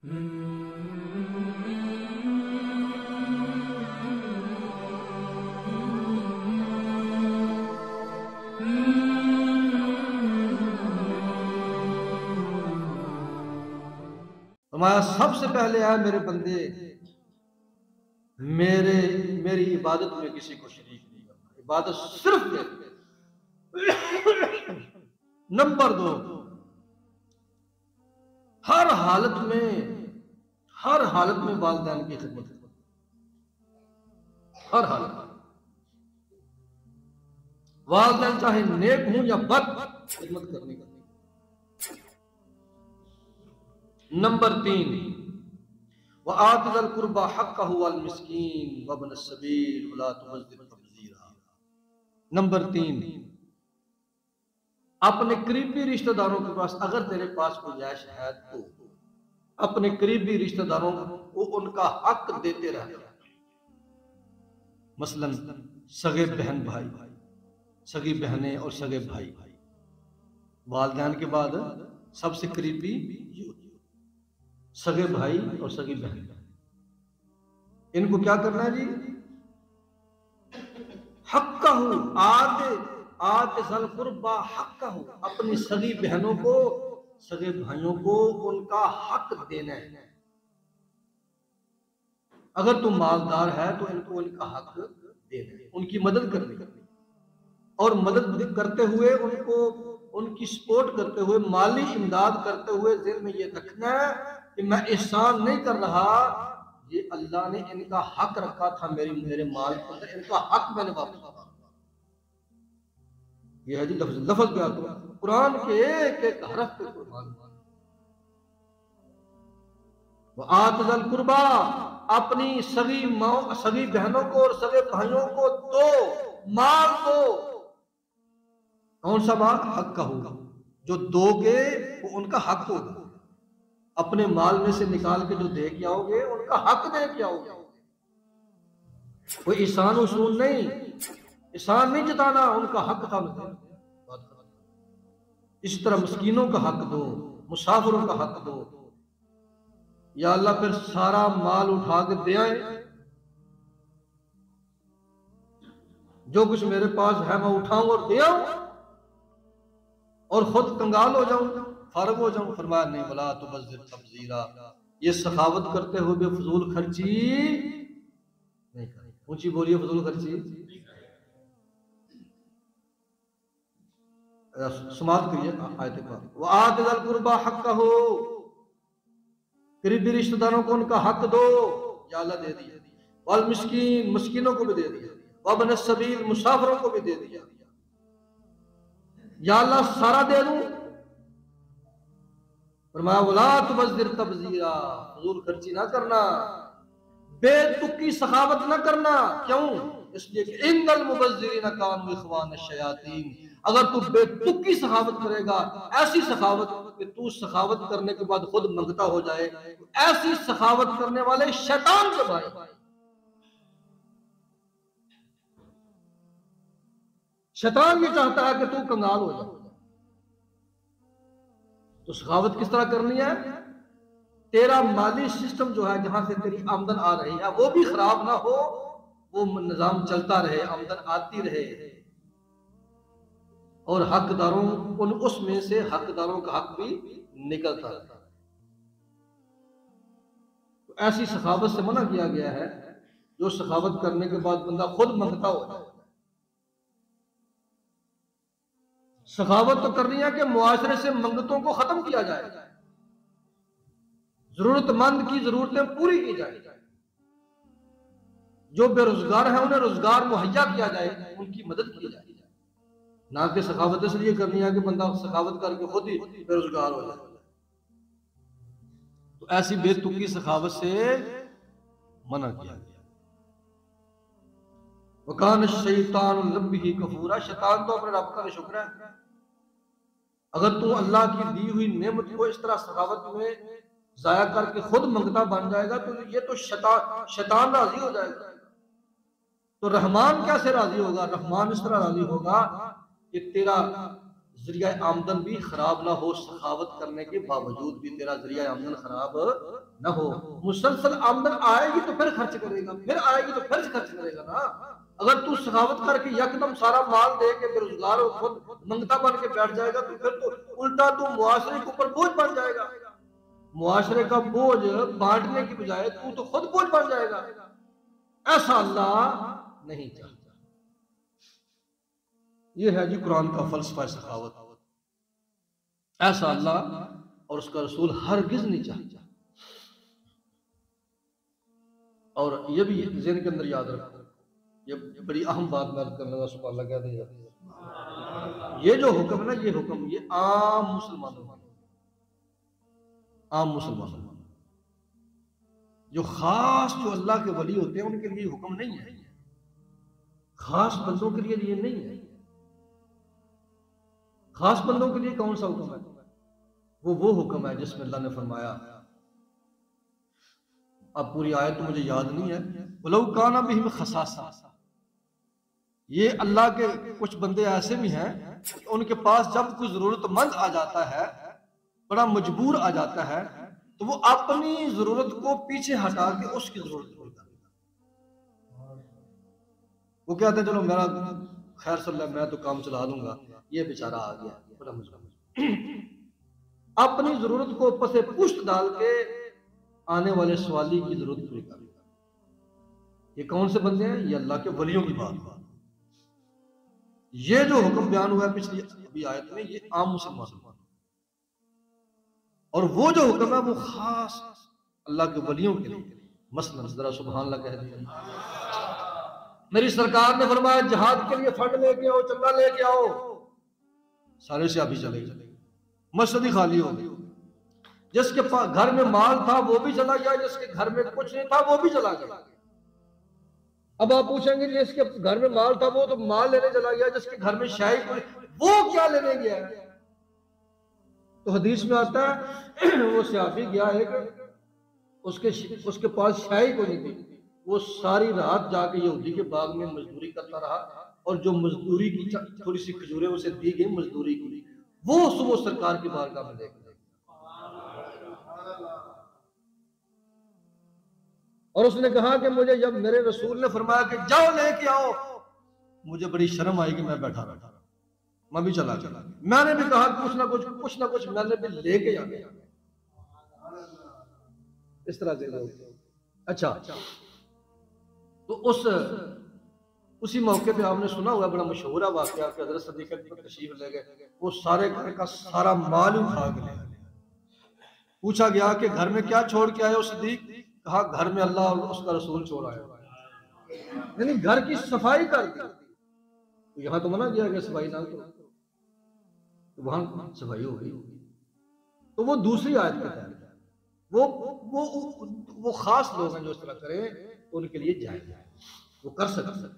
हमारा सबसे पहले है मेरे बंदे मेरी इबादत में किसी को शरीक नहीं करना, इबादत सिर्फ मेरी। नंबर 2, हर हालत में वालिदैन की खिदमत करना, हर हालत में। वालिदैन चाहे नेक हूं या बद, खिदमत करनी करनी। नंबर 3, व आतिल कुर्बा हक़्क़हु वल मिस्कीन वब्न अस्सबील वला तुबज़्ज़िर तब्ज़ीरा। नंबर 3, अपने करीबी रिश्तेदारों के पास अगर तेरे पास गुंजाइश है तो अपने करीबी रिश्तेदारों को उनका हक देते रहे। मसलन सगे बहन भाई, सगी बहनें और सगे भाई, वालिदैन के बाद सबसे करीबी सगे भाई और सगी बहन, इनको क्या करना है जी? हक़्क़हु, आतिल कुर्बा हक़्क़हु, अपनी सगी बहनों को, सगे भाइयों को उनका हक देना है। अगर तुम मालदार है तो इनको इनका हक देना है, उनकी मदद करनी और मदद करते हुए उनको, उनकी सपोर्ट करते हुए, माली इमदाद करते हुए दिल में ये रखना है कि मैं एहसान नहीं कर रहा, ये अल्लाह ने इनका हक रखा था मेरे माल के अंदर, इनका हक मैंने वापस करा। ये है जी लफ्ज पे आता है कुरान के एक एक हरफ पे कुर्बान। वो आतिल कुर्बा, अपनी सगी बहनों को और सगे भाइयों को दो, माल दो। कौन सा माल? हक का होगा, जो दोगे वो उनका हक होगा। अपने माल में से निकाल के जो दे के आओगे उनका हक दे के आओगे। कोई ईसान उसूल नहीं, ईसान नहीं जताना, उनका हक था। इस तरह मस्कीनों का हक दो, मुसाफिरों का हक दो। या अल्लाह फिर सारा माल उठा के दे आए, जो कुछ मेरे पास है मैं उठाऊं और दे आऊं और खुद कंगाल हो जाऊं, फारग हो जाऊं। फरमाया नहीं, वला तुबज़्ज़िर तब्ज़ीरा, ये सखावत करते हुए भी फजूल खर्ची नहीं करें। ऊंची बोलिए, फजूल खर्ची। समाप्त करिए आयत पर। व आतिल कुर्बा हक़्क़हु, करीबी रिश्तेदारों को उनका हक दो, या अल्लाह दे दिया। वल मिस्कीन, मिस्कीनों को भी दे दिया। वब्न अस्सबील, मुसाफिरों को भी दे दिया। या अल्लाह सारा दे दूं। फरमाया वला तुबज़्ज़िर तब्ज़ीरा, फजूल खर्ची ना करना, बेतुकी सखावत ना करना। क्यों? इसलिए कि इन्नल मुबज़्ज़िरीन कानू इख़वान अश-शयातीन। अगर तू बेतुकी सखावत करेगा, ऐसी सखावत कि तू सखावत करने के बाद खुद मंगता हो जाए, ऐसी सखावत करने वाले शैतान के भाई। शैतान ये चाहता है कि तू कंगाल हो जाए। तो सखावत किस तरह करनी है? तेरा माली सिस्टम जो है, जहां से तेरी आमदन आ रही है, वो भी खराब ना हो, वो निजाम चलता रहे, आमदन आती रहे और हकदारों उसमें से हकदारों का हक भी निकलता रहे। तो ऐसी सखावत से मना किया गया है जो सखावत करने के बाद बंदा खुद मंगता हो जाए। सखावत तो करनी है कि मुआशरे से मंगतों को खत्म किया जाए, जरूरतमंद की जरूरतें पूरी की जाए, जो बेरोजगार है उन्हें रोजगार मुहैया किया जाए, उनकी मदद की जाए। ना कि सखावत इसलिए करनी है कि बंदा सखावत करके खुद ही बेरोजगार हो जाए। तो ऐसी बेतुकी सखावत से मना किया गया। वकान शैतान रब्बिही कफूरा, शैतान तो अपने रब का शुक्र है। अगर तू अल्लाह की दी हुई नेमत को इस तरह सखावत में जाया करके खुद मंगता बन जाएगा तो ये तो शैतान राजी हो जाएगा। तो रहमान कैसे राजी होगा? रहमान इस तरह राजी होगा कि तेरा जरिया आमदन भी खराब ना हो, सखावत करने के बावजूद भी तेरा जरिया आमदन खराब ना हो। मुसलसल आमदन आएगी तो फिर खर्च करेगा, फिर आएगी तो फिर खर्च करेगा ना। अगर तू सखावत करके यकदम सारा माल दे के बेरोजगार हो, खुद मंगता बन के बैठ जाएगा तो फिर तो उल्टा तू मुआशरे के ऊपर बोझ बन जाएगा। मुआशरे का बोझ बांटने की बजाय तू तो खुद बोझ बन जाएगा। ऐसा अल्लाह नहीं चाहता। ये है जी कुरान का फलसफा सखावत। ऐसा अल्लाह और उसका रसूल हरगिज नहीं चाहता। और ये भी ज़हन के अंदर याद रखो, ये बड़ी अहम बात मैं करने लगा, सुभान अल्लाह कह देगा। ये जो हुक्म है ना, ये हुक्म ये आम मुसलमानों का, आम मुसलमानों, जो खास जो अल्लाह के वली होते हैं उनके लिए हुक्म नहीं है, खास बंदों के लिए ये नहीं है। खास बंदों के लिए कौन सा हुक्म है? वो हुक्म है जिसमें अल्लाह ने फरमाया, अब पूरी आयत तो मुझे याद नहीं है, वलौ काना बिहिम खसासा, ये अल्लाह के कुछ बंदे ऐसे भी हैं उनके पास जब कोई जरूरतमंद आ जाता है, बड़ा मजबूर आ जाता है, तो वो अपनी जरूरत को पीछे हटा के उसकी जरूरत पूरी कर देता है। वो कहते हैं चलो मेरा खैर सल्ला, मैं तो काम चला लूंगा, ये बेचारा आ गया बड़ा मजबूर, अपनी जरूरत को ऊपर से पुष्ट डाल के आने वाले सवाली की जरूरत पूरी कर देता। ये कौन से बंदे हैं? ये अल्लाह के वलियों की बात। ये जो हुक्म बयान हुआ है पिछली अभी आयत में, ये आम मुसलमान, और वो जो हुक्म है वो खास अल्लाह के वलियों के लिए। मसलन जरा सुभान अल्लाह कह दिया। मेरी सरकार ने फरमाया जिहाद के लिए फंड लेके आओ, चंदा लेके आओ, सारे से अभी चले गए, मस्जिद ही खाली हो गई। जिसके पास घर में माल था वो भी चला गया, जिसके घर में कुछ नहीं था वो भी चला गया। अब आप पूछेंगे जिसके घर में माल था वो तो माल लेने चला गया, जिसके घर में शाही वो क्या लेने गया? तो हदीस में आता है वो सहाबी गया एक, उसके पास शाही को नहीं थी, वो सारी रात जाके यहूदी के बाग में मजदूरी करता रहा, और जो मजदूरी की थोड़ी सी खजूरें उसे दी गई मजदूरी की, वो सुबह सरकार की बारगाह में लेकर, और उसने कहा कि मुझे जब मेरे रसूल ने फरमाया कि जाओ लेके आओ, मुझे बड़ी शर्म आई कि मैं बैठा मैं भी चला। मैंने भी कहा कुछ ना कुछ मैंने भी लेके आ गया। इस तरह से लोग। अच्छा, तो उसी मौके पे आपने सुना हुआ बड़ा मशहूर वाकया कि हज़रत सदीक़ अकबर तशरीफ ले गए, वो सारे घर का सारा माल उठा के ले। पूछा गया कि घर में क्या छोड़ के आए हो सदीक़? कहा घर में अल्लाह और उसका रसूल छोड़ आया, यानी घर की सफाई कर दी। तो यहाँ तो मना किया गया सफाई ना करो, तो वहां सफाई हो गई। तो वो दूसरी आयत का है, वो खास लोग हैं जो इस तरह करें, उनके लिए जायज है, वो कर सकते।